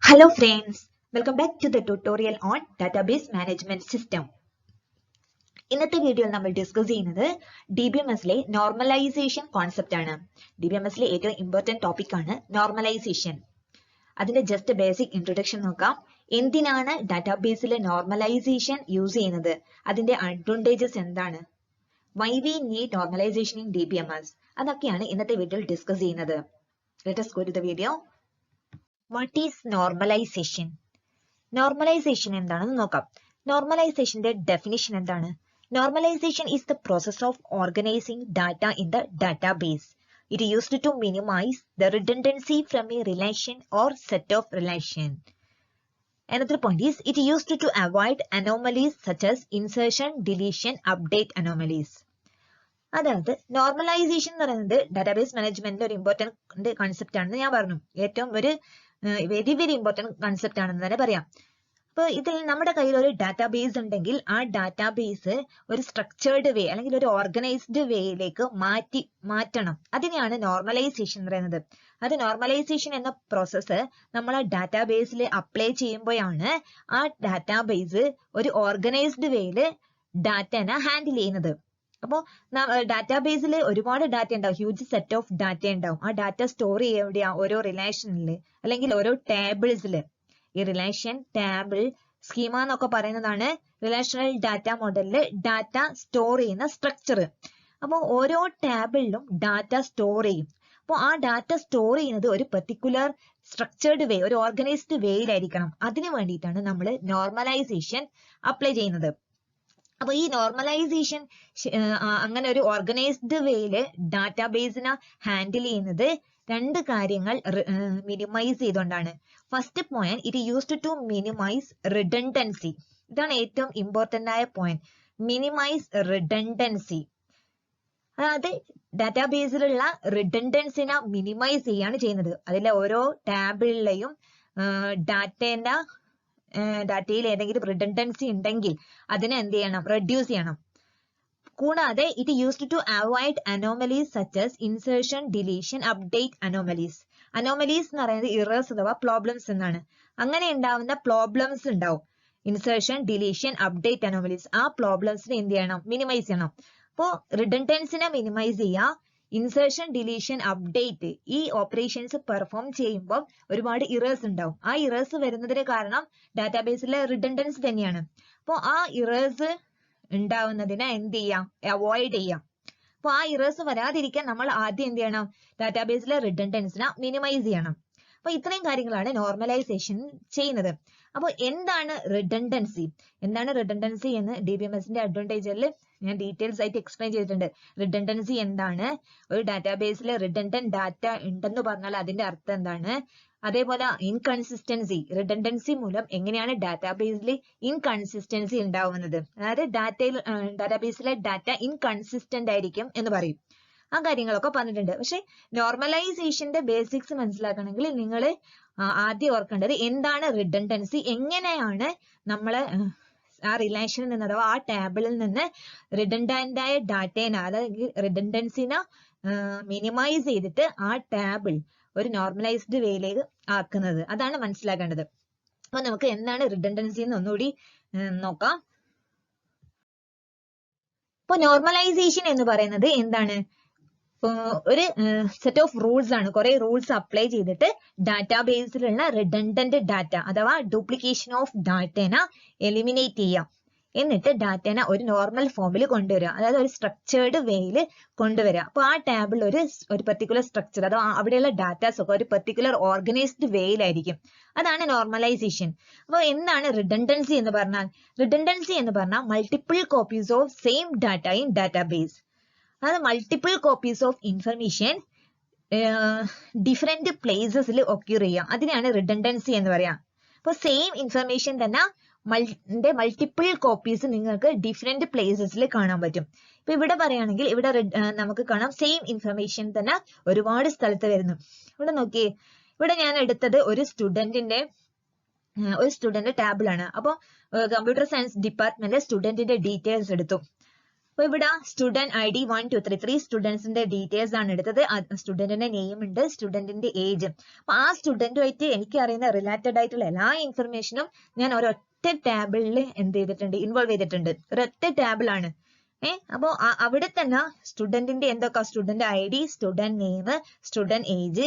Hello friends, welcome back to the tutorial on database management system. ഇന്നത്തെ വീഡിയോയിൽ നമ്മൾ discuss ചെയ്യുന്നത് DBMSലെ നോർമലൈസേഷൻ കോൺസെപ്റ്റ് ആണ്. DBMSലെ ഏറ്റവും ഇമ്പോർട്ടന്റ് ടോപ്പിക് ആണ് നോർമലൈസേഷൻ. അതിന്റെ ജസ്റ്റ് ബേസിക് ഇൻട്രൊഡക്ഷൻ നോക്കാം. എന്തിനാണ് ഡാറ്റാബേസിലെ നോർമലൈസേഷൻ യൂസ് ചെയ്യുന്നത്? അതിന്റെ അഡ്വാൻറ്റേജസ് എന്താണ്? Why we need normalization in DBMS? അതൊക്കെയാണ് ഇന്നത്തെ വീഡിയോയിൽ ഡിസ്കസ് ചെയ്യുന്നത്. Let us go to the video. What is normalization? Normalization എന്താണെന്ന് നോക്കാം. Normalizationന്റെ definition എന്താണ്? Normalization is the process of organizing data in the database. It is used to minimize the redundancy from a relation or set of relation. Another point is it is used to avoid anomalies such as insertion, deletion, update anomalies. അതായത് normalisation എന്ന് പറയുന്നത് database മാനേജ്മെന്റിന്റെ ഒരു important concept ആണെന്ന് ഞാൻ പറഞ്ഞു. ഏറ്റവും ഒരു വെരി ഇമ്പോർട്ടന്റ് കൺസെപ്റ്റ് ആണെന്ന് തന്നെ പറയാം. അപ്പൊ ഇതിൽ നമ്മുടെ കയ്യിൽ ഒരു ഡാറ്റാബേസ് ഉണ്ടെങ്കിൽ ആ ഡാറ്റാബേസ് ഒരു സ്ട്രക്ചേർഡ് വേ അല്ലെങ്കിൽ ഒരു ഓർഗനൈസ്ഡ് വേയിലേക്ക് മാറ്റണം. അതിനെയാണ് നോർമലൈസേഷൻ എന്ന് പറയുന്നത്. അത് നോർമലൈസേഷൻ എന്ന പ്രോസസ്സ് നമ്മൾ ആ ഡാറ്റാബേസിൽ അപ്ലൈ ചെയ്യുമ്പോഴാണ് ആ ഡാറ്റാബേസ് ഒരു ഓർഗനൈസ്ഡ് വേയില് ഡാറ്റനെ ഹാൻഡിൽ ചെയ്യുന്നത്. അപ്പോൾ ഡാറ്റാബേസിൽ ഒരുപാട് ഡാറ്റ ഉണ്ടാവും, ഹ്യൂജ് സെറ്റ് ഓഫ് ഡാറ്റ ഉണ്ടാവും. ആ ഡാറ്റ സ്റ്റോർ ചെയ്യുക എവിടെയാ? ഓരോ റിലേഷനില് അല്ലെങ്കിൽ ഓരോ ടേബിൾസില്. ഈ റിലേഷൻ, ടേബിൾ, സ്കീമ എന്നൊക്കെ പറയുന്നതാണ് റിലേഷണൽ ഡാറ്റ മോഡലില് ഡാറ്റ സ്റ്റോർ ചെയ്യുന്ന സ്ട്രക്ചർ. അപ്പോൾ ഓരോ ടേബിളിലും ഡാറ്റ സ്റ്റോർ ചെയ്യും. അപ്പോൾ ആ ഡാറ്റ സ്റ്റോർ ചെയ്യുന്നത് ഒരു പെർട്ടിക്കുലർ സ്ട്രക്ചേർഡ് വേ, ഒരു ഓർഗനൈസ്ഡ് വേയിലായിരിക്കണം. അതിനു വേണ്ടിയിട്ടാണ് നമ്മൾ നോർമലൈസേഷൻ അപ്ലൈ ചെയ്യുന്നത്. അപ്പൊ ഈ നോർമലൈസേഷൻ അങ്ങനെ ഒരു ഓർഗനൈസ്ഡ് വേയില് ഡാറ്റാബേസിനെ ഹാൻഡിൽ ചെയ്യുന്നത് രണ്ട് കാര്യങ്ങൾ മിനിമൈസ് ചെയ്തുകൊണ്ടാണ്. First point, it used to minimise redundancy. ഇതാണ് ഏറ്റവും ഇമ്പോർട്ടന്റ് ആയ പോയിന്റ്, മിനിമൈസ് റിഡൻഡൻസി. അതായത് ഡാറ്റാബേസിലുള്ള റിഡൻഡൻസിനെ മിനിമൈസ് ചെയ്യാണ് ചെയ്യുന്നത്. അതിലെ ഓരോ ടാബിളിലെയും ഡാറ്റയിൽ ഏതെങ്കിലും റിഡൻഡൻസി ഉണ്ടെങ്കിൽ അതിനെ എന്ത് ചെയ്യണം? റെഡ്യൂസ് ചെയ്യണം. കൂടാതെ it used to avoid anomalies such as insertion, deletion, update anomalies. Anomalies എന്ന് പറയുന്നത് ഇറേഴ്സ് അഥവാ പ്രോബ്ലംസ് എന്നാണ്. അങ്ങനെ ഉണ്ടാവുന്ന പ്രോബ്ലംസ് ഉണ്ടാവും. Insertion, deletion, update anomalies. ആ പ്രോബ്ലംസിനെ എന്ത് ചെയ്യണം? മിനിമൈസ് ചെയ്യണം. അപ്പോ റിഡൻഡൻസിനെ മിനിമൈസ് ചെയ്യുക, ഇൻസേർഷൻ, ഡിലീഷൻ, അപ്ഡേറ്റ് ഈ ഓപ്പറേഷൻസ് പെർഫോം ചെയ്യുമ്പോൾ ഒരുപാട് ഇറേഴ്സ് ഉണ്ടാവും. ആ ഇറേഴ്സ് വരുന്നതിന് കാരണം ഡാറ്റാബേസിലെ റിഡൻഡൻസി തന്നെയാണ്. അപ്പോൾ ആ ഇറേഴ്സ് ഉണ്ടാവുന്നതിനെ എന്ത് ചെയ്യാം? അവോയ്ഡ് ചെയ്യാം. അപ്പൊ ആ ഇറേഴ്സ് വരാതിരിക്കാൻ നമ്മൾ ആദ്യം എന്ത് ചെയ്യണം? ഡാറ്റാബേസിലെ റിഡൻഡൻസിനെ മിനിമൈസ് ചെയ്യണം. അപ്പൊ ഇത്രയും കാര്യങ്ങളാണ് നോർമലൈസേഷൻ ചെയ്യുന്നത്. അപ്പോൾ എന്താണ് റിഡൻഡൻസി? എന്താണ് റിഡൻഡൻസി എന്ന് DBMSന്റെ അഡ്വാൻറ്റേജിൽ ഞാൻ ഡീറ്റെയിൽസ് ആയിട്ട് എക്സ്പ്ലെയിൻ ചെയ്തിട്ടുണ്ട്. റിഡൻഡൻസി എന്താണ്, ഒരു ഡാറ്റാബേസിൽ റിഡൻഡന്റ് ഡാറ്റ ഉണ്ടെന്ന് പറഞ്ഞാൽ അതിന്റെ അർത്ഥം എന്താണ്, അതേപോലെ ഇൻകൺസിസ്റ്റൻസി, റിഡൻഡൻസി മൂലം എങ്ങനെയാണ് ഡാറ്റാബേസിൽ ഇൻകൺസിസ്റ്റൻസി ഉണ്ടാവുന്നത്, അതായത് ഡാറ്റാബേസിലെ ഡാറ്റ ഇൻകൺസിസ്റ്റന്റ് ആയിരിക്കും എന്ന് പറയും. ആ കാര്യങ്ങളൊക്കെ പറഞ്ഞിട്ടുണ്ട്. പക്ഷെ നോർമലൈസേഷന്റെ ബേസിക്സ് മനസ്സിലാക്കണമെങ്കിൽ നിങ്ങൾ ആദ്യം ഓർക്കേണ്ടത് എന്താണ് റിഡൻഡൻസി, എങ്ങനെയാണ് നമ്മള് ആ റിലേഷനിൽ നിന്ന് അഥവാ ആ ടേബിളിൽ നിന്ന് റിഡൻഡന്റ് ആയ ഡാറ്റേനെ, അതായത് റിഡൻഡൻസിനെ മിനിമൈസ് ചെയ്തിട്ട് ആ ടേബിൾ ഒരു നോർമലൈസ്ഡ് വേയിലേക്ക് ആക്കുന്നത്. അതാണ് മനസ്സിലാക്കേണ്ടത്. അപ്പൊ നമുക്ക് എന്താണ് റിഡൻഡൻസി എന്ന് ഒന്നുകൂടി നോക്കാം. ഇപ്പൊ നോർമലൈസേഷൻ എന്ന് പറയുന്നത് എന്താണ്? ഒരു സെറ്റ് ഓഫ് റൂൾസ് ആണ്. കുറെ റൂൾസ് അപ്ലൈ ചെയ്തിട്ട് ഡാറ്റാബേസിലുള്ള റിഡൻഡന്റ് ഡാറ്റ അഥവാ ഡ്യൂപ്ലിക്കേഷൻ ഓഫ് ഡാറ്റേനെ എലിമിനേറ്റ് ചെയ്യാം. എന്നിട്ട് ഡാറ്റേനെ ഒരു നോർമൽ ഫോമിൽ കൊണ്ടുവരിക, അതായത് ഒരു സ്ട്രക്ചേർഡ് വേയിൽ കൊണ്ടുവരിക. അപ്പൊ ആ ടേബിൾ ഒരു പെർട്ടിക്കുലർ സ്ട്രക്ചർ അഥവാ അവിടെയുള്ള ഡാറ്റാസ് ഒക്കെ ഒരു പെർട്ടിക്കുലർ ഓർഗനൈസ്ഡ് വേയിലായിരിക്കും. അതാണ് നോർമലൈസേഷൻ. അപ്പൊ എന്താണ് റിഡൻഡൻസി എന്ന് പറഞ്ഞാൽ? റിഡൻഡൻസി എന്ന് പറഞ്ഞാൽ multiple copies of same data in database. അതായത് multiple copies of information different പ്ലേസസിൽ ഒക്യൂർ ചെയ്യാം. അതിനെയാണ് റിഡൻഡൻസി എന്ന് പറയാം. അപ്പൊ സെയിം ഇൻഫർമേഷൻ തന്നെ മൾട്ടിപ്പിൾ കോപ്പീസ് നിങ്ങൾക്ക് ഡിഫറെന്റ് പ്ലേസസിൽ കാണാൻ പറ്റും. ഇപ്പൊ ഇവിടെ പറയുകയാണെങ്കിൽ ഇവിടെ നമുക്ക് കാണാം സെയിം ഇൻഫർമേഷൻ തന്നെ ഒരുപാട് സ്ഥലത്ത് വരുന്നു. ഇവിടെ നോക്കിയേ, ഇവിടെ ഞാൻ എടുത്തത് ഒരു സ്റ്റുഡന്റ് ടാബിൾ ആണ്. അപ്പോൾ കമ്പ്യൂട്ടർ സയൻസ് ഡിപ്പാർട്ട്മെന്റിലെ സ്റ്റുഡന്റിന്റെ ഡീറ്റെയിൽസ് എടുത്തു. അപ്പൊ ഇവിടെ സ്റ്റുഡന്റ് ID 1 2 3 സ്റ്റുഡൻസിന്റെ ഡീറ്റെയിൽസ് ആണ് എടുത്തത്. സ്റ്റുഡന്റിന്റെ നെയിം ഉണ്ട്, സ്റ്റുഡന്റിന്റെ ഏജ്. അപ്പൊ ആ സ്റ്റുഡന്റുമായിട്ട് എനിക്ക് അറിയുന്ന റിലേറ്റഡ് ആയിട്ടുള്ള എല്ലാ ഇൻഫർമേഷനും ഞാൻ ഒരൊറ്റ ടാബിളിൽ എന്ത് ചെയ്തിട്ടുണ്ട്, ഇൻവോൾവ് ചെയ്തിട്ടുണ്ട്. ഒരൊറ്റ ടാബിൾ ആണ്. അപ്പോ അവിടെ തന്നെ സ്റ്റുഡന്റിന്റെ എന്തൊക്കെ, student ID, student name, student age,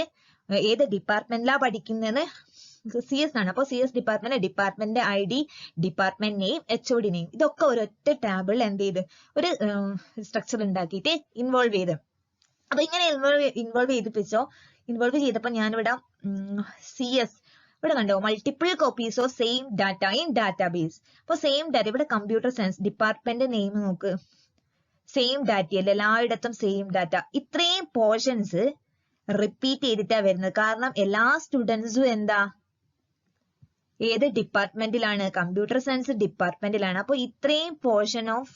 ഏത് ഡിപ്പാർട്ട്മെന്റിലാ പഠിക്കുന്നതെന്ന് CS ആണ്. അപ്പൊ CS department ID, department name, HOD name, ഇതൊക്കെ ഒരൊറ്റ ടാബിളിൽ എന്ത് ചെയ്ത് ഒരു സ്ട്രക്ചർ ഉണ്ടാക്കിയിട്ട് ഇൻവോൾവ് ചെയ്ത്. അപ്പൊ ഇങ്ങനെ ഇൻവോൾവ് ചെയ്തപ്പോ ഞാനിവിടെ CS ഇവിടെ കണ്ടോ, multiple copies of same data in database. അപ്പൊ സെയിം ഡാറ്റ, ഇവിടെ കമ്പ്യൂട്ടർ സയൻസ് ഡിപ്പാർട്ട്മെന്റ് നെയിം നോക്ക്, സെയിം ഡാറ്റയല്ലേ, എല്ലായിടത്തും സെയിം ഡാറ്റ. ഇത്രയും പോർഷൻസ് റിപ്പീറ്റ് ചെയ്തിട്ടാ വരുന്നത്. കാരണം എല്ലാ സ്റ്റുഡൻസും എന്താ, ഏത് ഡിപ്പാർട്ട്മെന്റിലാണ്, കമ്പ്യൂട്ടർ സയൻസ് ഡിപ്പാർട്ട്മെന്റിലാണ്. അപ്പൊ ഇത്രയും പോർഷൻ ഓഫ്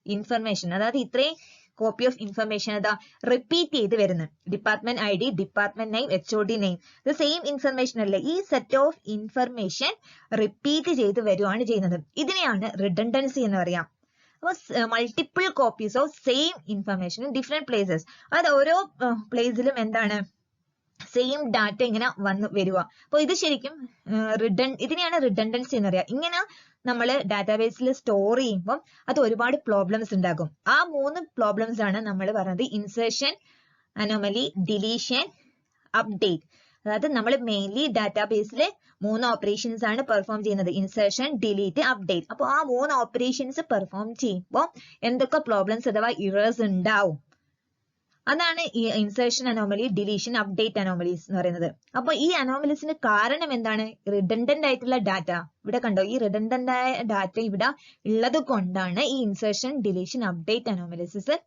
ഇൻഫർമേഷൻ, അതായത് ഇത്രയും കോപ്പി ഓഫ് ഇൻഫർമേഷൻ അതാ റിപ്പീറ്റ് ചെയ്ത് വരുന്നത്. Department ID, department name, HOD name, ഇത് സെയിം ഇൻഫർമേഷൻ അല്ലേ. ഈ സെറ്റ് ഓഫ് ഇൻഫർമേഷൻ റിപ്പീറ്റ് ചെയ്ത് വരുവാണ് ചെയ്യുന്നത്. ഇതിനെയാണ് റിഡൻഡൻസി എന്ന് പറയാം. അപ്പൊ multiple copies of same information in different places, അതായത് ഓരോ പ്ലേസിലും എന്താണ്, സെയിം ഡാറ്റ ഇങ്ങനെ വന്നു വരിക. അപ്പൊ ഇത് ശരിക്കും ഇതിനെയാണ് റിഡൻഡൻസി എന്ന് പറയാം. ഇങ്ങനെ നമ്മൾ ഡാറ്റാബേസിൽ സ്റ്റോർ ചെയ്യുമ്പോൾ അത് ഒരുപാട് പ്രോബ്ലംസ് ഉണ്ടാക്കും. ആ 3 പ്രോബ്ലംസ് ആണ് നമ്മൾ പറയുന്നത് ഇൻസേർഷൻ, അനോമലി, ഡിലീഷൻ, അപ്ഡേറ്റ്. അതായത് നമ്മൾ മെയിൻലി ഡാറ്റാബേസിൽ 3 ഓപ്പറേഷൻസ് ആണ് പെർഫോം ചെയ്യുന്നത്, ഇൻസേർഷൻ, ഡിലീറ്റ്, അപ്ഡേറ്റ്. അപ്പൊ ആ 3 ഓപ്പറേഷൻസ് പെർഫോം ചെയ്യുമ്പോൾ എന്തൊക്കെ പ്രോബ്ലംസ് അഥവാ ഇറേഴ്സ് ഉണ്ടാവും, അതാണ് ഈ insertion anomaly, deletion, update anomalies എന്ന് പറയുന്നത്. അപ്പൊ ഈ അനോമലീസിന് കാരണം എന്താണ്, റിഡൻഡന്റ് ആയിട്ടുള്ള ഡാറ്റ. ഇവിടെ കണ്ടോ, ഈ റിഡൻഡന്റ് ആയ ഡാറ്റ ഇവിടെ ഉള്ളത് കൊണ്ടാണ് ഈ ഇൻസേർഷൻ, ഡിലീഷൻ, അപ്ഡേറ്റ് അനോമലിസിസ്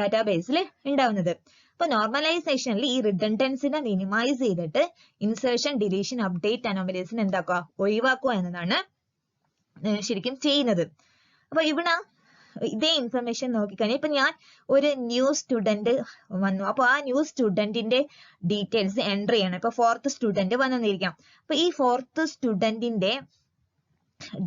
ഡാറ്റാബേസിൽ ഉണ്ടാവുന്നത്. അപ്പൊ നോർമലൈസേഷനിൽ ഈ റിഡൻഡൻസിനെ മിനിമൈസ് ചെയ്തിട്ട് ഇൻസേർഷൻ, ഡിലീഷൻ, അപ്ഡേറ്റ് അനോമലീസിനെ എന്താക്കുക, ഒഴിവാക്കുക എന്നതാണ് ശരിക്കും ചെയ്യുന്നത്. അപ്പൊ ഇവിടെ ഇതേ ഇൻഫർമേഷൻ നോക്കിക്കഴിഞ്ഞാൽ ഇപ്പൊ ഞാൻ ഒരു ന്യൂ സ്റ്റുഡന്റ് വന്നു, അപ്പൊ ആ ന്യൂ സ്റ്റുഡന്റിന്റെ ഡീറ്റെയിൽസ് എൻറ്റർ ചെയ്യണം. ഇപ്പൊ 4th സ്റ്റുഡന്റ് വന്നെന്നിരിക്കാം. അപ്പൊ ഈ 4th സ്റ്റുഡന്റിന്റെ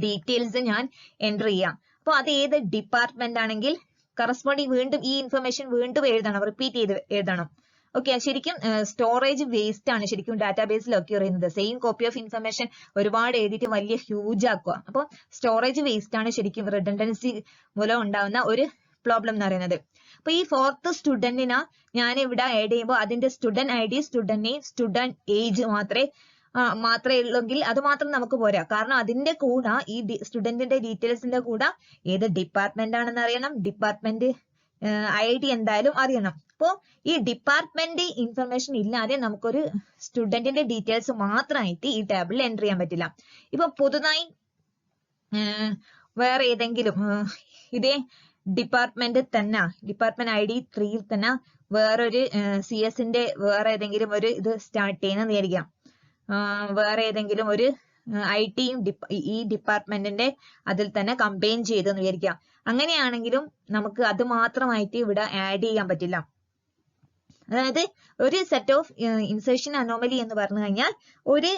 ഡീറ്റെയിൽസ് ഞാൻ എൻറ്റർ ചെയ്യാം. അപ്പൊ അത് ഏത് ഡിപ്പാർട്ട്മെന്റ് ആണെങ്കിൽ കറസ്പോണ്ടിങ് വീണ്ടും ഈ ഇൻഫർമേഷൻ വീണ്ടും എഴുതണം, റിപ്പീറ്റ് ചെയ്ത് എഴുതണം. ഓക്കെ, ശരിക്കും സ്റ്റോറേജ് വേസ്റ്റ് ആണ് ശരിക്കും ഡാറ്റാബേസിൽ ഒക്യൂർ ചെയ്യുന്നത്. സെയിം കോപ്പി ഓഫ് ഇൻഫർമേഷൻ ഒരുപാട് എഴുതിയിട്ട് വലിയ ഹ്യൂജ് ആക്കുക. അപ്പോൾ സ്റ്റോറേജ് വേസ്റ്റ് ആണ് ശരിക്കും റിഡൻഡൻസി മൂലം ഉണ്ടാവുന്ന ഒരു പ്രോബ്ലം എന്ന് പറയുന്നത്. അപ്പൊ ഈ 4th സ്റ്റുഡന്റിനെ ഞാൻ ഇവിടെ ആഡ് ചെയ്യുമ്പോൾ അതിന്റെ student ID, student name, student age മാത്രമേ ഉള്ളെങ്കിൽ അത് മാത്രം നമുക്ക് പോരാ. കാരണം അതിന്റെ കൂടെ ഈ സ്റ്റുഡന്റിന്റെ ഡീറ്റെയിൽസിന്റെ കൂടെ ഏത് ഡിപ്പാർട്ട്മെന്റ് ആണെന്ന് അറിയണം, ഡിപ്പാർട്ട്മെന്റ് ID എന്തായാലും അറിയണം. അപ്പോ ഈ ഡിപ്പാർട്ട്മെന്റ് ഇൻഫർമേഷൻ ഇല്ലാതെ നമുക്കൊരു സ്റ്റുഡന്റിന്റെ ഡീറ്റെയിൽസ് മാത്രമായിട്ട് ഈ ടേബിളിൽ എൻറ്റർ ചെയ്യാൻ പറ്റില്ല. ഇപ്പൊ പുതുതായി വേറെ ഏതെങ്കിലും ഇതേ ഡിപ്പാർട്ട്മെന്റ് തന്നെ, ഡിപ്പാർട്ട്മെന്റ് ID 3യിൽ തന്നെ വേറൊരു CS-ന്റെ വേറെ ഏതെങ്കിലും ഒരു ഇത് സ്റ്റാർട്ട് ചെയ്യുന്ന വിചാരിക്കാം. വേറെ ഏതെങ്കിലും ഒരു IT-യും ഈ ഡിപ്പാർട്ട്മെന്റിന്റെ അതിൽ തന്നെ കമ്പൈൻ ചെയ്തെന്ന് വിചാരിക്കാം. അങ്ങനെയാണെങ്കിലും നമുക്ക് അത് മാത്രമായിട്ട് ഇവിടെ ആഡ് ചെയ്യാൻ പറ്റില്ല. അതായത് ഒരു സെറ്റ് ഓഫ് ഇൻസേർഷൻ അനോമലി എന്ന് പറഞ്ഞു കഴിഞ്ഞാൽ ഒരു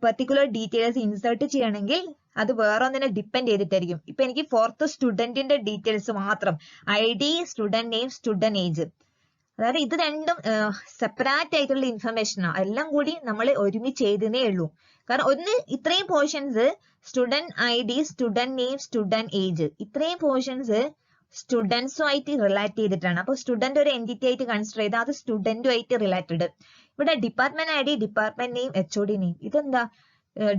പെർട്ടിക്കുലർ ഡീറ്റെയിൽസ് ഇൻസേർട്ട് ചെയ്യണമെങ്കിൽ അത് വേറൊന്നിനെ ഡിപ്പെൻഡ് ചെയ്തിട്ടായിരിക്കും. ഇപ്പൊ എനിക്ക് 4th സ്റ്റുഡന്റിന്റെ ഡീറ്റെയിൽസ് മാത്രം, ID, student name, student age, അതായത് ഇത് രണ്ടും സെപ്പറേറ്റ് ആയിട്ടുള്ള ഇൻഫർമേഷനാണ്. എല്ലാം കൂടി നമ്മൾ ഒരുമിച്ച് ചെയ്തേ ഉള്ളൂ. കാരണം ഒന്ന് ഇത്രയും portions student ID, student name, student age, ഇത്രയും പോർഷൻസ് സ്റ്റുഡൻസുമായിട്ട് റിലേറ്റ് ചെയ്തിട്ടാണ്. അപ്പൊ സ്റ്റുഡന്റ് ഒരു എൻറ്റിറ്റി ആയിട്ട് കൺസിഡർ ചെയ്താൽ അത് സ്റ്റുഡന്റുമായിട്ട് റിലേറ്റഡ്. ഇവിടെ department ID, department name, HOD name, ഇതെന്താ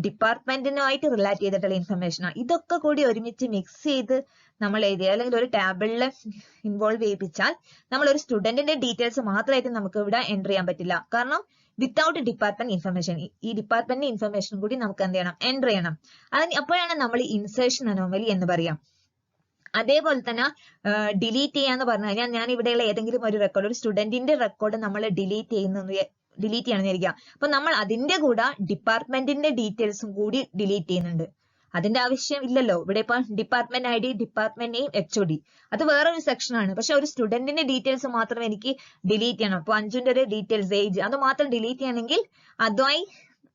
ഡിപ്പാർട്ട്മെന്റിനുമായിട്ട് റിലേറ്റ് ചെയ്തിട്ടുള്ള ഇൻഫർമേഷനാണ്. ഇതൊക്കെ കൂടി ഒരുമിച്ച് മിക്സ് ചെയ്ത് നമ്മൾ എഴുതിയ അല്ലെങ്കിൽ ഒരു ടാബിളിൽ ഇൻവോൾവ് ചെയ്യിപ്പിച്ചാൽ നമ്മൾ ഒരു സ്റ്റുഡന്റിന്റെ ഡീറ്റെയിൽസ് മാത്രമായിട്ട് നമുക്ക് ഇവിടെ എൻറ്റർ ചെയ്യാൻ പറ്റില്ല. കാരണം വിത്തൗട്ട് ഡിപ്പാർട്ട്മെന്റ് ഇൻഫർമേഷൻ, ഈ ഡിപ്പാർട്ട്മെന്റ് ഇൻഫർമേഷൻ കൂടി നമുക്ക് എന്ത് ചെയ്യണം, എൻറ്റർ ചെയ്യണം. അപ്പോഴാണ് നമ്മൾ ഇൻസേർഷൻ അനോമലി എന്ന് പറയാം. അതേപോലെ തന്നെ ഡിലീറ്റ് ചെയ്യാന്ന് പറഞ്ഞു കഴിഞ്ഞാൽ ഞാൻ ഇവിടെയുള്ള ഏതെങ്കിലും ഒരു റെക്കോർഡ്, ഒരു സ്റ്റുഡന്റിന്റെ റെക്കോർഡ് നമ്മൾ ഡിലീറ്റ് ചെയ്യണമെന്ന് വിചാരിക്കുക. അപ്പൊ നമ്മൾ അതിന്റെ കൂടെ ഡിപ്പാർട്ട്മെന്റിന്റെ ഡീറ്റെയിൽസും കൂടി ഡിലീറ്റ് ചെയ്യുന്നുണ്ട്. അതിന്റെ ആവശ്യം ഇല്ലല്ലോ. ഇവിടെ ഇപ്പൊ department ID, department name, HOD അത് വേറൊരു സെക്ഷൻ ആണ്. പക്ഷെ ഒരു സ്റ്റുഡന്റിന്റെ ഡീറ്റെയിൽസ് മാത്രം എനിക്ക് ഡിലീറ്റ് ചെയ്യണം. അപ്പൊ അഞ്ജുന്റെ ഒരു ഡീറ്റെയിൽസ്, ഏജ്, അത് മാത്രം ഡിലീറ്റ് ചെയ്യണമെങ്കിൽ അതുമായി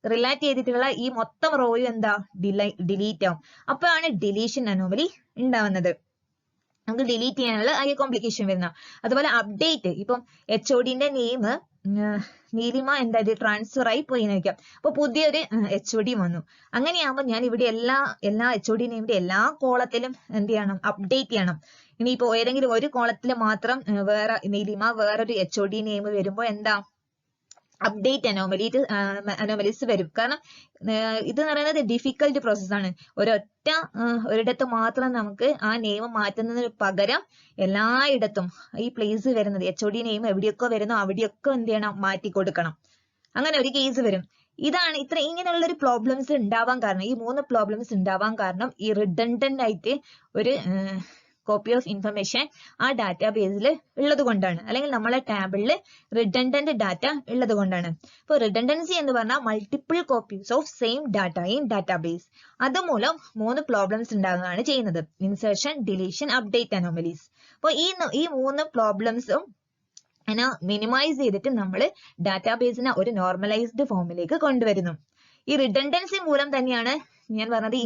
റിലേറ്റ് ചെയ്തിട്ടുള്ള ഈ മൊത്തം റോയും എന്താ ഡിലീറ്റ് ആവും. അപ്പോഴാണ് ഡിലീഷൻ അനോമലി ഉണ്ടാവുന്നത്. നമുക്ക് ഡിലീറ്റ് ചെയ്യാനുള്ള ഈ കോംപ്ലിക്കേഷൻ വരുന്ന. അതുപോലെ അപ്ഡേറ്റ്, ഇപ്പം HODന്റെ നെയിം നീലിമ എന്തായത് ട്രാൻസ്ഫർ ആയി പോയി എന്ന് വെക്കാം. അപ്പൊ പുതിയൊരു HOD വന്നു. അങ്ങനെയാകുമ്പോൾ ഞാൻ ഇവിടെ എല്ലാ HOD നെയിമിന്റെ എല്ലാ കോളത്തിലും എന്ത് ചെയ്യണം, അപ്ഡേറ്റ് ചെയ്യണം. ഇനിയിപ്പോ ഏതെങ്കിലും ഒരു കോളത്തിൽ മാത്രം വേറെ നീലിമ വേറൊരു HOD നെയിം വരുമ്പോൾ എന്താ അപ്ഡേറ്റ് അനോമലീസ് വരും. കാരണം ഇത് എന്ന് പറയുന്നത് ഡിഫിക്കൽട്ട് പ്രോസസ്സാണ്. ഒരിടത്ത് മാത്രം നമുക്ക് ആ നെയിം മാറ്റുന്നതിന് പകരം എല്ലായിടത്തും ഈ പ്ലേസ് വരുന്നത് HOD നെയിം എവിടെയൊക്കെ വരുന്നോ അവിടെയൊക്കെ എന്ത് ചെയ്യണം, മാറ്റി കൊടുക്കണം. അങ്ങനെ ഒരു കേസ് വരും. ഇതാണ് ഇങ്ങനെയുള്ള ഒരു പ്രോബ്ലംസ് ഉണ്ടാവാൻ കാരണം, ഈ 3 പ്രോബ്ലംസ് ഉണ്ടാവാൻ കാരണം ഈ റിഡണ്ടന്റ് ആയിട്ട് ഒരു കോപ്പി ഓഫ് ഇൻഫർമേഷൻ ആ ഡാറ്റാബേസിൽ ഉള്ളത് കൊണ്ടാണ്, അല്ലെങ്കിൽ നമ്മളെ ടാബിളിൽ റിഡണ്ടന്റ് ഡാറ്റ ഉള്ളത് കൊണ്ടാണ്. ഇപ്പോൾ റിഡണ്ടൻസി എന്ന് പറഞ്ഞാൽ multiple copies of same data in database. അതുമൂലം 3 പ്രോബ്ലംസ് ഉണ്ടാകുകയാണ് ചെയ്യുന്നത്: ഇൻസേർഷൻ, ഡിലീഷൻ, അപ്ഡേറ്റ് അനോമലീസ്. അപ്പോൾ ഈ 3 പ്രോബ്ലംസും മിനിമൈസ് ചെയ്തിട്ട് നമ്മൾ ഡാറ്റാബേസിനെ ഒരു നോർമലൈസ്ഡ് ഫോമിലേക്ക് കൊണ്ടുവരുന്നു. ഈ റിഡണ്ടൻസി മൂലം തന്നെയാണ് ഞാൻ പറഞ്ഞത്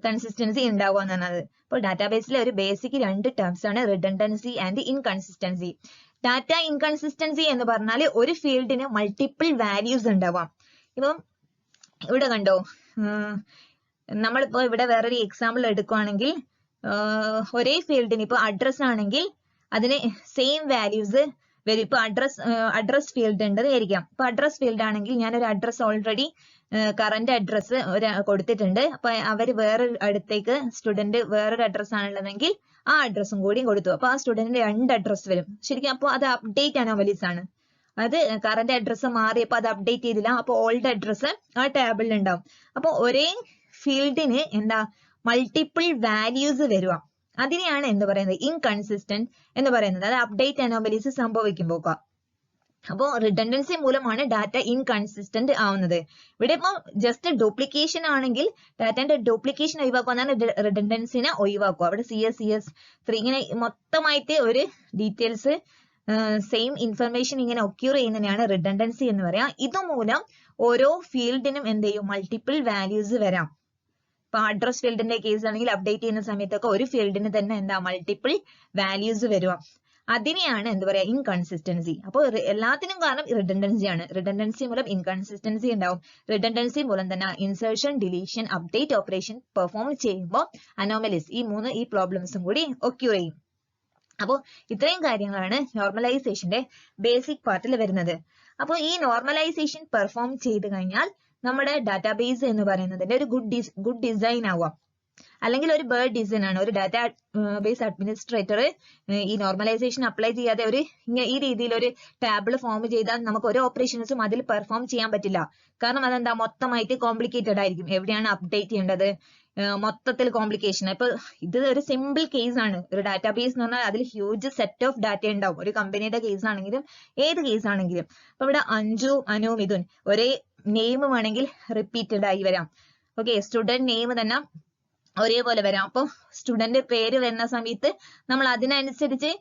കൺസിസ്റ്റൻസി ഉണ്ടാവുക എന്ന് പറഞ്ഞത്. ഇപ്പോൾ ഡാറ്റാബേസിലെ ഒരു ബേസിക് 2 ടേംസ് ആണ് റിഡണ്ടൻസി ആൻഡ് ഇൻകൺസിസ്റ്റൻസി. ഡാറ്റ ഇൻകൺസിസ്റ്റൻസി എന്ന് പറഞ്ഞാൽ ഒരു ഫീൽഡിന് മൾട്ടിപ്പിൾ വാല്യൂസ് ഉണ്ടാവാം. ഇപ്പം ഇവിടെ കണ്ടോ, നമ്മളിപ്പോ ഇവിടെ വേറൊരു എക്സാമ്പിൾ എടുക്കുകയാണെങ്കിൽ ഒരേ ഫീൽഡിന് ഇപ്പൊ അഡ്രസ് ആണെങ്കിൽ അതിന് സെയിം വാല്യൂസ് വരും. ഇപ്പൊ അഡ്രസ് ഫീൽഡ് ഉണ്ടെന്ന് വിചാരിക്കാം. ഇപ്പൊ അഡ്രസ് ഫീൽഡ് ആണെങ്കിൽ ഞാനൊരു അഡ്രസ് ഓൾറെഡി കറന്റ് അഡ്രസ് കൊടുത്തിട്ടുണ്ട്. അപ്പൊ അവര് അടുത്തേക്ക് സ്റ്റുഡന്റ് വേറൊരു അഡ്രസ് ആണുള്ളതെങ്കിൽ ആ അഡ്രസ്സും കൂടി കൊടുത്തു. അപ്പൊ ആ സ്റ്റുഡന്റിന് 2 അഡ്രസ് വരും. ശരിക്കും അപ്പൊ അത് അപ്ഡേറ്റ് അനോമലീസ് ആണ്. അത് കറന്റ് അഡ്രസ് മാറിയപ്പോ അത് അപ്ഡേറ്റ് ചെയ്തില്ല. അപ്പൊ ഓൾഡ് അഡ്രസ് ആ ടേബിളിൽ ഉണ്ടാവും. അപ്പൊ ഒരേ ഫീൽഡിന് എന്താ മൾട്ടിപ്പിൾ വാല്യൂസ് വരിക. അതിനെയാണ് എന്ത് പറയുന്നത്, ഇൻകൺസിസ്റ്റന്റ് എന്ന് പറയുന്നത്. അത് അപ്ഡേറ്റ് അനോമലീസ് സംഭവിക്കുമ്പോൾ. അപ്പോൾ റിഡണ്ടൻസി മൂലമാണ് ഡാറ്റ ഇൻകൺസിസ്റ്റന്റ് ആവുന്നത്. ഇവിടെ ഇപ്പൊ ജസ്റ്റ് ഡ്യൂപ്ലിക്കേഷൻ ആണെങ്കിൽ ഡാറ്റന്റെ ഡ്യൂപ്ലിക്കേഷൻ ഒഴിവാക്കുക, റിഡണ്ടൻസിനെ ഒഴിവാക്കുക. അവിടെ CS3 ഇങ്ങനെ മൊത്തമായിട്ട് ഒരു ഡീറ്റെയിൽസ് സെയിം ഇൻഫർമേഷൻ ഇങ്ങനെ ഒക്യൂർ ചെയ്യുന്നതിനാണ് റിഡണ്ടൻസി എന്ന് പറയാം. ഇതുമൂലം ഓരോ ഫീൽഡിനും എന്ത് ചെയ്യും, മൾട്ടിപ്പിൾ വാല്യൂസ് വരാം. ഇപ്പൊ അഡ്രസ് ഫീൽഡിന്റെ കേസ് ആണെങ്കിൽ അപ്ഡേറ്റ് ചെയ്യുന്ന സമയത്തൊക്കെ ഒരു ഫീൽഡിന് തന്നെ എന്താ മൾട്ടിപ്പിൾ വാല്യൂസ് വരിക. അതിനെയാണ് എന്ത് പറയാ, ഇൻകൺസിസ്റ്റൻസി. അപ്പോൾ എല്ലാത്തിനും കാരണം റിഡണ്ടൻസി ആണ്. റിഡണ്ടൻസി മൂലം ഇൻകൺസിസ്റ്റൻസി ഉണ്ടാവും. റിഡണ്ടൻസി മൂലം തന്നെ insertion, deletion, update operation perform ചെയ്യുമ്പോൾ അനോമലീസ് ഈ പ്രോബ്ലംസും കൂടി ഒക്യൂർ ചെയ്യും. അപ്പോൾ ഇത്രയും കാര്യങ്ങളാണ് നോർമലൈസേഷന്റെ ബേസിക് പാർട്ടിൽ വരുന്നത്. അപ്പോൾ ഈ നോർമലൈസേഷൻ പെർഫോം ചെയ്ത് കഴിഞ്ഞാൽ നമ്മുടെ ഡാറ്റാബേസ് എന്ന് പറയുന്നതിന്റെ ഒരു ഗുഡ് ഡിസൈൻ ആവാം, അല്ലെങ്കിൽ ഒരു ബേർഡ് ഡിസൈൻ ആണ്. ഒരു ഡാറ്റാബേസ് അഡ്മിനിസ്ട്രേറ്റർ ഈ നോർമലൈസേഷൻ അപ്ലൈ ചെയ്യാതെ ഈ രീതിയിൽ ഒരു ടാബിൾ ഫോം ചെയ്താൽ നമുക്ക് ഒരു ഓപ്പറേഷൻസും അതിൽ പെർഫോം ചെയ്യാൻ പറ്റില്ല. കാരണം അതെന്താ, മൊത്തമായിട്ട് കോംപ്ലിക്കേറ്റഡ് ആയിരിക്കും. എവിടെയാണ് അപ്ഡേറ്റ് ചെയ്യേണ്ടത്, മൊത്തത്തിൽ കോംപ്ലിക്കേഷൻ. ഇപ്പൊ ഇത് ഒരു സിമ്പിൾ കേസ് ആണ്. ഒരു ഡാറ്റാബേസ് എന്ന് പറഞ്ഞാൽ അതിൽ ഹ്യൂജ് സെറ്റ് ഓഫ് ഡാറ്റ ഉണ്ടാവും. ഒരു കമ്പനിയുടെ കേസ് ആണെങ്കിലും ഏത് കേസ് ആണെങ്കിലും. അപ്പൊ ഇവിടെ അഞ്ജു, അനു, മിഥുൻ ഒരേ നെയിം വേണമെങ്കിൽ റിപ്പീറ്റഡ് ആയി വരാം. ഓക്കെ, സ്റ്റുഡന്റ് നെയിം തന്നെ ഒരേപോലെ വരാം. അപ്പൊ സ്റ്റുഡന്റ് പേര് വരുന്ന സമയത്ത് നമ്മൾ അതിനനുസരിച്ച്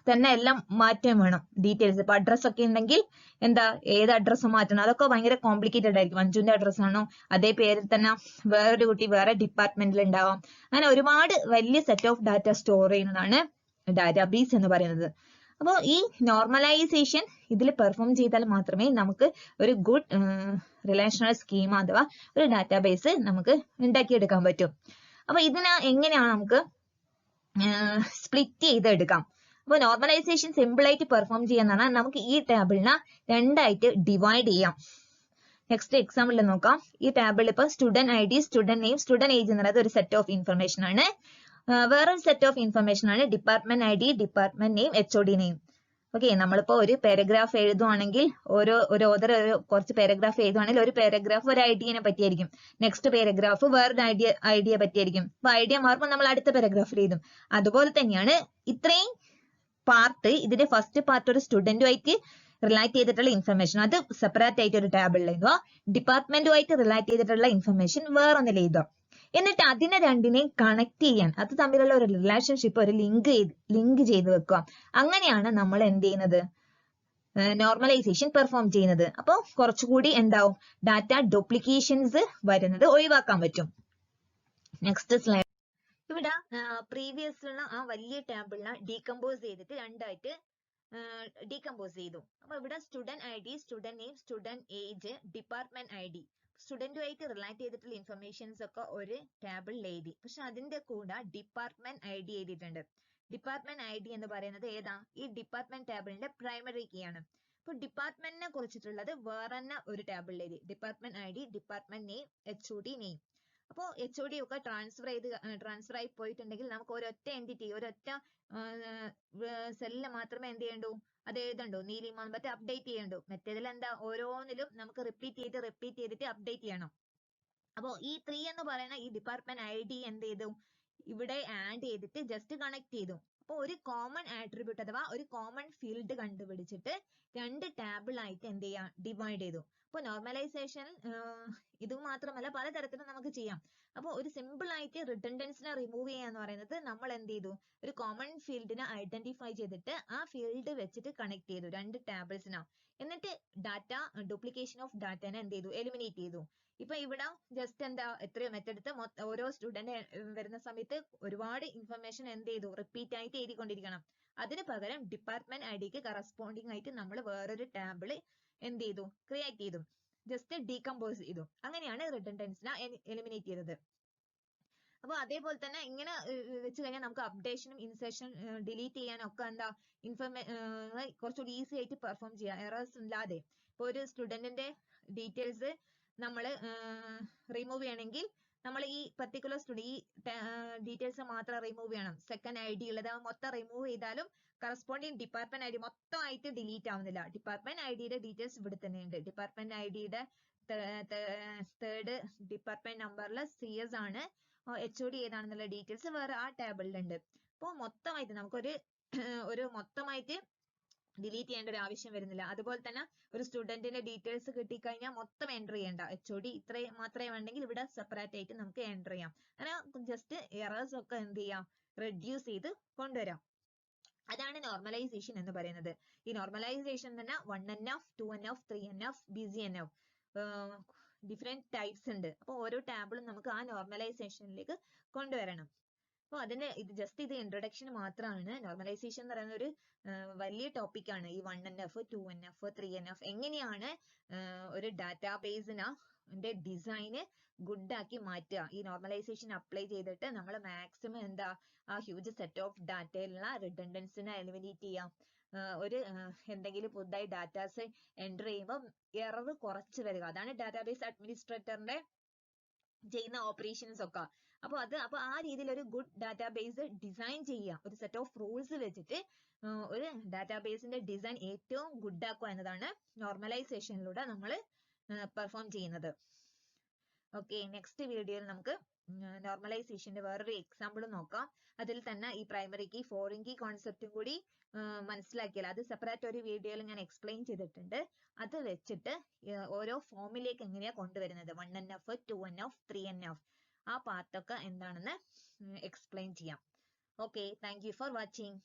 തന്നെ എല്ലാം മാറ്റം വേണം. ഡീറ്റെയിൽസ് ഇപ്പൊ അഡ്രസ് ഒക്കെ ഉണ്ടെങ്കിൽ എന്താ, ഏത് അഡ്രസ്സ് മാറ്റണം, അതൊക്കെ ഭയങ്കര കോംപ്ലിക്കേറ്റഡ് ആയിരിക്കും. അഞ്ജുന്റെ അഡ്രസ് ആണോ, അതേ പേരിൽ തന്നെ വേറൊരു കുട്ടി വേറെ ഡിപ്പാർട്ട്മെന്റിൽ ഉണ്ടാവാം. അങ്ങനെ ഒരുപാട് വലിയ സെറ്റ് ഓഫ് ഡാറ്റ സ്റ്റോർ ചെയ്യുന്നതാണ് ഡാറ്റാബേസ് എന്ന് പറയുന്നത്. അപ്പോൾ ഈ നോർമലൈസേഷൻ ഇതിൽ പെർഫോം ചെയ്താൽ മാത്രമേ നമുക്ക് ഒരു ഗുഡ് റിലേഷണൽ സ്കീം അഥവാ ഒരു ഡാറ്റാബേസ് നമുക്ക് ഉണ്ടാക്കിയെടുക്കാൻ പറ്റും. അപ്പൊ ഇതിനെ എങ്ങനെയാണ് നമുക്ക് സ്പ്ലിറ്റ് ചെയ്തെടുക്കാം? അപ്പൊ നോർമലൈസേഷൻ സിമ്പിൾ ആയിട്ട് പെർഫോം ചെയ്യാന്ന് പറഞ്ഞാൽ നമുക്ക് ഈ ടേബിളിനെ 2 ആയിട്ട് ഡിവൈഡ് ചെയ്യാം. നെക്സ്റ്റ് എക്സാമ്പിൾ നോക്കാം. ഈ ടേബിളിൽ ഇപ്പൊ student ID, student name, student age എന്ന് പറയുന്നത് ഒരു സെറ്റ് ഓഫ് ഇൻഫർമേഷൻ ആണ്. വേറൊരു സെറ്റ് ഓഫ് ഇൻഫർമേഷൻ ആണ് department ID, department name, HOD name. Okay, നമ്മളിപ്പോ ഒരു പാരഗ്രാഫ് എഴുതുവാണെങ്കിൽ ഒരു ഓതർ കുറച്ച് പാരഗ്രാഫ് എഴുതുവാണെങ്കിൽ ഒരു പാരഗ്രാഫ് ഒരു ഐഡിയനെ പറ്റിയായിരിക്കും, നെക്സ്റ്റ് പാരഗ്രാഫ് വേറൊരു ഐഡിയ പറ്റിയായിരിക്കും. അപ്പൊ ഐഡിയ മാറുമ്പോൾ നമ്മൾ അടുത്ത പാരഗ്രാഫിൽ എഴുതും. അതുപോലെ തന്നെയാണ് ഇത്രയും പാർട്ട്. ഇതിന്റെ ഫസ്റ്റ് പാർട്ട് ഒരു സ്റ്റുഡന്റുമായിട്ട് റിലേറ്റ് ചെയ്തിട്ടുള്ള ഇൻഫർമേഷൻ, അത് സെപ്പറേറ്റ് ആയിട്ട് ഒരു ടേബിളിൽ എഴുതുക. ഡിപ്പാർട്ട്മെന്റുമായിട്ട് റിലേറ്റ് ചെയ്തിട്ടുള്ള ഇൻഫർമേഷൻ വേറൊന്നിൽ എഴുതുക. എന്നിട്ട് അതിനെ രണ്ടിനെയും കണക്ട് ചെയ്യാൻ, അത് തമ്മിലുള്ള ഒരു റിലേഷൻഷിപ്പ്, ഒരു ലിങ്ക് ചെയ്ത് വെക്കുക. അങ്ങനെയാണ് നമ്മൾ എന്ത് ചെയ്യുന്നത്, നോർമലൈസേഷൻ പെർഫോം ചെയ്യുന്നത്. അപ്പോൾ കുറച്ചുകൂടി എന്താവും, ഡാറ്റ ഡ്യൂപ്ലിക്കേഷൻസ് വരുന്നത് ഒഴിവാക്കാൻ പറ്റും. Next slide. ഇവിടെ പ്രീവിയസിലുള്ള ആ വലിയ ടേബിളിനെ ഡീകമ്പോസ് ചെയ്തിട്ട് രണ്ടായിട്ട് ഡീകമ്പോസ് ചെയ്തു. അപ്പൊ ഇവിടെ student I D, student name, student age, department I D, സ്റ്റുഡന്റുമായിട്ട് റിലേറ്റ് ചെയ്തിട്ടുള്ള ഇൻഫർമേഷൻസ് ഒക്കെ ഒരു ടേബിളിൽ എഴുതി. പക്ഷെ അതിന്റെ കൂടെ ഡിപ്പാർട്ട്മെന്റ് ഐ ഡി എഴുതിയിട്ടുണ്ട്. ഡിപ്പാർട്ട്മെന്റ് ഐ ഡി എന്ന് പറയുന്നത് ഏതാ? ഈ ഡിപ്പാർട്ട്മെന്റ് ടേബിളിന്റെ പ്രൈമറി കീ ആണ്. അപ്പൊ ഡിപ്പാർട്ട്മെന്റിനെ കുറിച്ചിട്ടുള്ളത് വേറെ തന്നെ ഒരു ടേബിളിൽ എഴുതി. Department I D, department name, HOD name. അപ്പോ HOD ഒക്കെ ട്രാൻസ്ഫർ ആയി പോയിട്ടുണ്ടെങ്കിൽ നമുക്ക് ഒരൊറ്റ എൻറ്റിറ്റി, ഒരൊറ്റ സെല്ലിൽ മാത്രമേ എന്ത് ചെയ്യണ്ടൂ, അത് എഴുതണ്ടൂ, നീലിമ മറ്റേ അപ്ഡേറ്റ് ചെയ്യണ്ടൂ. മറ്റേതിൽ എന്താ, ഓരോന്നിലും നമുക്ക് റിപ്പീറ്റ് ചെയ്തിട്ട് അപ്ഡേറ്റ് ചെയ്യണം. അപ്പോ ഈ 3 എന്ന് പറയുന്ന ഈ ഡിപ്പാർട്ട്മെന്റ് ഐ ഡി എന്ത് ചെയ്തു, ഇവിടെ ആഡ് ചെയ്തിട്ട് ജസ്റ്റ് കണക്ട് ചെയ്തു. അപ്പൊ ഒരു കോമൺ ആട്രിബ്യൂട്ട് അഥവാ ഒരു കോമൺ ഫീൽഡ് കണ്ടുപിടിച്ചിട്ട് രണ്ട് ടാബിളായിട്ട് എന്ത് ചെയ്യാം, ഡിവൈഡ് ചെയ്തു. അപ്പൊ നോർമലൈസേഷൻ ഇത് മാത്രമല്ല പലതരത്തിലും നമുക്ക് ചെയ്യാം. അപ്പൊ ഒരു സിമ്പിൾ ആയിട്ട് റിഡൻഡൻസിനെ റിമൂവ് ചെയ്യാന്ന് പറയുന്നത് നമ്മൾ എന്ത് ചെയ്തു, ഒരു കോമൺ ഫീൽഡിനെ ഐഡന്റിഫൈ ചെയ്തിട്ട് ആ ഫീൽഡ് വെച്ചിട്ട് കണക്ട് ചെയ്തു രണ്ട് ടാബിൾസിനാ. എന്നിട്ട് ഡാറ്റ ഡ്യൂപ്ലിക്കേഷൻ ഓഫ് ഡാറ്റനെ എന്ത് ചെയ്തു, എലിമിനേറ്റ് ചെയ്തു. ഇപ്പൊ ഇവിടെ ജസ്റ്റ് എന്താ, എത്രയോ മെത്തേഡ് ഓരോ സ്റ്റുഡന്റ് വരുന്ന സമയത്ത് ഒരുപാട് ഇൻഫർമേഷൻ എന്ത് ചെയ്തു, റിപ്പീറ്റ് ആയിട്ട് എഴുതിക്കൊണ്ടിരിക്കണം. അതിന് പകരം ഡിപ്പാർട്ട്മെന്റ് ഐ ഡിക്ക് കറസ്പോണ്ടിങ് ആയിട്ട് നമ്മൾ വേറൊരു ടേബിള് എന്ത് ചെയ്തു, ക്രിയേറ്റ് ചെയ്തു, ജസ്റ്റ് ഡീകമ്പോസ് ചെയ്തു. അങ്ങനെയാണ് റിഡൻഡൻസിനെ എലിമിനേറ്റ് ചെയ്തത്. അപ്പൊ അതേപോലെ തന്നെ ഇങ്ങനെ വെച്ച് കഴിഞ്ഞാൽ നമുക്ക് അപ്ഡേഷനും ഇൻസേർഷൻ ഡിലീറ്റ് ചെയ്യാനും ഒക്കെ എന്താ കുറച്ചുകൂടി ഈസി ആയിട്ട് പെർഫോം ചെയ്യാം, എറേഴ്സ് ഇല്ലാതെ. ഇപ്പൊ ഒരു സ്റ്റുഡന്റിന്റെ ഡീറ്റെയിൽസ് നമ്മൾ റിമൂവ് ചെയ്യണമെങ്കിൽ നമ്മൾ ഈ പർട്ടിക്കുലർ സ്റ്റുഡന്റ് ഈ ഡീറ്റെയിൽസ് മാത്രം റിമൂവ് ചെയ്യണം. സെക്കൻഡ് ഐ ഡി ഉള്ളത് മൊത്തം റിമൂവ് ചെയ്താലും കറസ്പോണ്ടിങ് ഡിപ്പാർട്ട്മെന്റ് ഐ ഡി മൊത്തമായിട്ട് ഡിലീറ്റ് ആവുന്നില്ല. ഡിപ്പാർട്ട്മെന്റ് ഐ ഡിയുടെ ഡീറ്റെയിൽസ് ഇവിടെ തന്നെയുണ്ട്. ഡിപ്പാർട്ട്മെന്റ് ഐ ഡിയുടെ തേർഡ് ഡിപ്പാർട്ട്മെന്റ് നമ്പറിൽ CS ആണ്, HOD ഏതാണെന്നുള്ള ഡീറ്റെയിൽസ് വേറെ ആ ടേബിളിലുണ്ട്. അപ്പോൾ മൊത്തമായിട്ട് നമുക്കൊരു മൊത്തമായിട്ട് ഡിലീറ്റ് ചെയ്യേണ്ട ഒരു ആവശ്യം വരുന്നില്ല. അതുപോലെ തന്നെ ഒരു സ്റ്റുഡന്റിന്റെ ഡീറ്റെയിൽസ് കിട്ടിക്കഴിഞ്ഞാൽ മൊത്തം എൻ്റർ ചെയ്യേണ്ട. HOD ഇത്രയും മാത്രമേ വേണ്ടെങ്കിൽ ഇവിടെ സെപ്പറേറ്റ് ആയിട്ട് നമുക്ക് എൻ്റർ ചെയ്യാം. അങ്ങനെ ജസ്റ്റ് എറേഴ്സ് ഒക്കെ എന്ത് ചെയ്യാം, റെഡ്യൂസ് ചെയ്ത് കൊണ്ടുവരാം. അതാണ് നോർമലൈസേഷൻ എന്ന് പറയുന്നത്. ഈ നോർമലൈസേഷൻ തന്നെ 1NF, 2NF, 3NF, BCNF different types ഉണ്ട്. അപ്പൊ ഓരോ ടാബിളും നമുക്ക് ആ നോർമലൈസേഷനിലേക്ക് കൊണ്ടുവരണം. അപ്പൊ അതിന്റെ ഇത് ഇൻട്രൊഡക്ഷൻ മാത്രമാണ്. നോർമലൈസേഷൻ എന്ന് പറയുന്ന ഒരു വലിയ ടോപ്പിക്കാണ്. ഈ 1NF, 2NF, 3NF എങ്ങനെയാണ് ഒരു ഡാറ്റാബേസിന്റെ ഡിസൈന് ഗുഡ് ആക്കി മാറ്റുക. ഈ നോർമലൈസേഷൻ അപ്ലൈ ചെയ്തിട്ട് നമ്മൾ മാക്സിമം എന്താ, ആ ഹ്യൂജ് സെറ്റ് ഓഫ് ഡാറ്റയിലുള്ള റിഡൻഡൻസിനെ എലിമിനേറ്റ് ചെയ്യാം. ഒരു എന്തെങ്കിലും പുതുതായി ഡാറ്റാസ് എൻ്റർ ചെയ്യുമ്പോൾ എറർ കുറച്ച് വരിക, അതാണ് ഡാറ്റാബേസ് അഡ്മിനിസ്ട്രേറ്ററിന്റെ ചെയ്യുന്ന ഓപ്പറേഷൻസ് ഒക്കെ. അപ്പൊ ആ രീതിയിൽ ഒരു ഗുഡ് ഡാറ്റാബേസ് ഡിസൈൻ ചെയ്യുക, ഒരു സെറ്റ് ഓഫ് റൂൾസ് വെച്ചിട്ട് ഒരു ഡാറ്റാബേസിന്റെ ഡിസൈൻ ഏറ്റവും ഗുഡ് ആക്കുക എന്നതാണ് നോർമലൈസേഷനിലൂടെ നമ്മൾ പെർഫോം ചെയ്യുന്നത്. ഓക്കെ, നെക്സ്റ്റ് വീഡിയോയിൽ നമുക്ക് നോർമലൈസേഷന്റെ വേറൊരു എക്സാമ്പിൾ നോക്കാം. അതിൽ തന്നെ ഈ പ്രൈമറി കീ, ഫോറിൻ കീ കോൺസെപ്റ്റും കൂടി മനസ്സിലാക്കിയാൽ, അത് സെപ്പറേറ്റ് ഒരു വീഡിയോയിൽ ഞാൻ എക്സ്പ്ലെയിൻ ചെയ്തിട്ടുണ്ട്. അത് വെച്ചിട്ട് ഓരോ ഫോമിലേക്ക് എങ്ങനെയാ കൊണ്ടുവരുന്നത്, 1NF, 2NF, 3NF ആ പാർട്ടൊക്കെ എന്താണെന്ന് എക്സ്പ്ലെയിൻ ചെയ്യാം. Okay, thank you for watching.